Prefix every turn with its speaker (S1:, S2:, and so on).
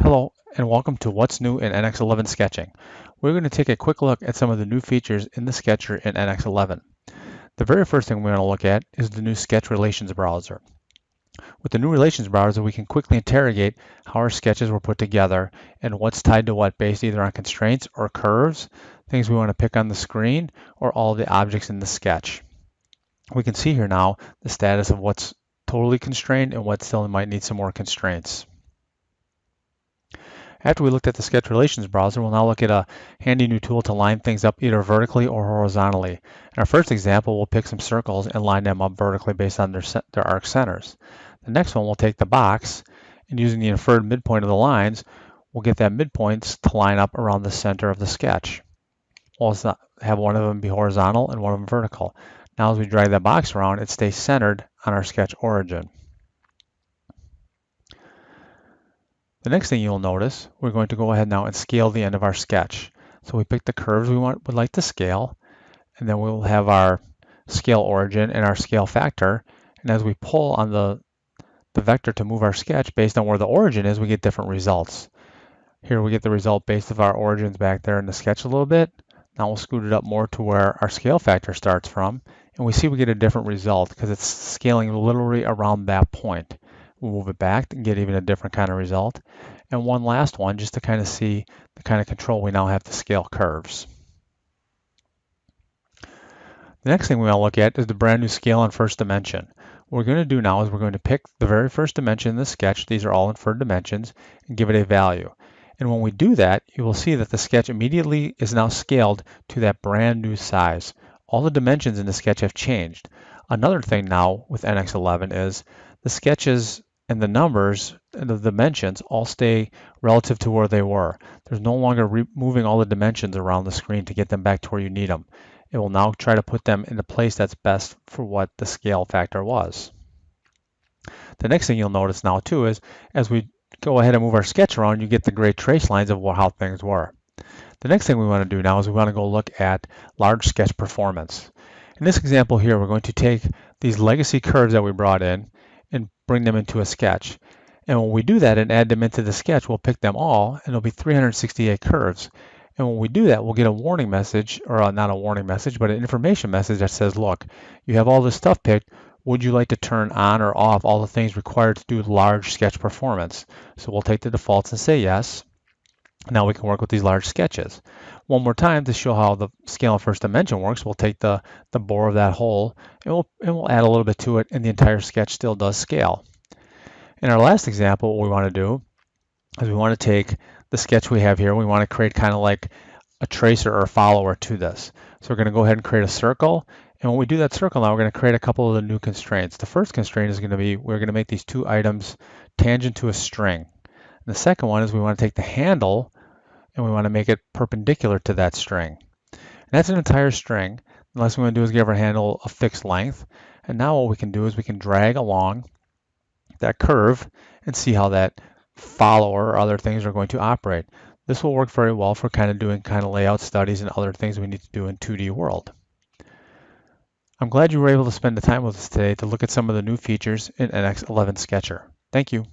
S1: Hello, and welcome to What's New in NX11 Sketching. We're going to take a quick look at some of the new features in the Sketcher in NX11. The very first thing we're going to look at is the new Sketch Relations Browser. With the new Relations Browser, we can quickly interrogate how our sketches were put together and what's tied to what based either on constraints or curves, things we want to pick on the screen, or all of the objects in the sketch. We can see here now the status of what's totally constrained and what still might need some more constraints. After we looked at the Sketch Relations browser, we'll now look at a handy new tool to line things up either vertically or horizontally. In our first example, we'll pick some circles and line them up vertically based on their arc centers. The next one, we'll take the box, and using the inferred midpoint of the lines, we'll get that midpoints to line up around the center of the sketch. We'll have one of them be horizontal and one of them vertical. Now as we drag that box around, it stays centered on our sketch origin. The next thing you'll notice, we're going to go ahead now and scale the end of our sketch. So we pick the curves would like to scale, and then we'll have our scale origin and our scale factor. And as we pull on the vector to move our sketch based on where the origin is, we get different results. Here we get the result based of our origins back there in the sketch a little bit. Now we'll scoot it up more to where our scale factor starts from, and we see we get a different result because it's scaling literally around that point. We'll move it back and get even a different kind of result. And one last one just to kind of see the kind of control we now have to scale curves. The next thing we want to look at is the brand new scale in first dimension. What we're going to do now is we're going to pick the very first dimension in the sketch, these are all inferred dimensions, and give it a value. And when we do that, you will see that the sketch immediately is now scaled to that brand new size. All the dimensions in the sketch have changed. Another thing now with NX11 is the sketches and the numbers and the dimensions all stay relative to where they were. There's no longer moving all the dimensions around the screen to get them back to where you need them. It will now try to put them in the place that's best for what the scale factor was. The next thing you'll notice now too is as we go ahead and move our sketch around, you get the great trace lines of how things were. The next thing we want to do now is we want to go look at large sketch performance. In this example here, we're going to take these legacy curves that we brought in and bring them into a sketch. And when we do that and add them into the sketch, we'll pick them all, and it'll be 368 curves. And when we do that, we'll get a warning message, or not a warning message, but an information message that says, look, you have all this stuff picked. Would you like to turn on or off all the things required to do large sketch performance? So we'll take the defaults and say yes. Now we can work with these large sketches. One more time to show how the scale in first dimension works, we'll take the bore of that hole and we'll add a little bit to it, and the entire sketch still does scale. In our last example, what we want to do is we want to take the sketch we have here, we want to create kind of like a tracer or a follower to this. So we're going to go ahead and create a circle, and when we do that circle now, we're going to create a couple of the new constraints. The first constraint is going to be we're going to make these two items tangent to a string. And the second one is we want to take the handle and we want to make it perpendicular to that string. And that's an entire string. The last thing we want to do is give our handle a fixed length. And now what we can do is we can drag along that curve and see how that follower or other things are going to operate. This will work very well for doing layout studies and other things we need to do in 2D world. I'm glad you were able to spend the time with us today to look at some of the new features in NX11 Sketcher. Thank you.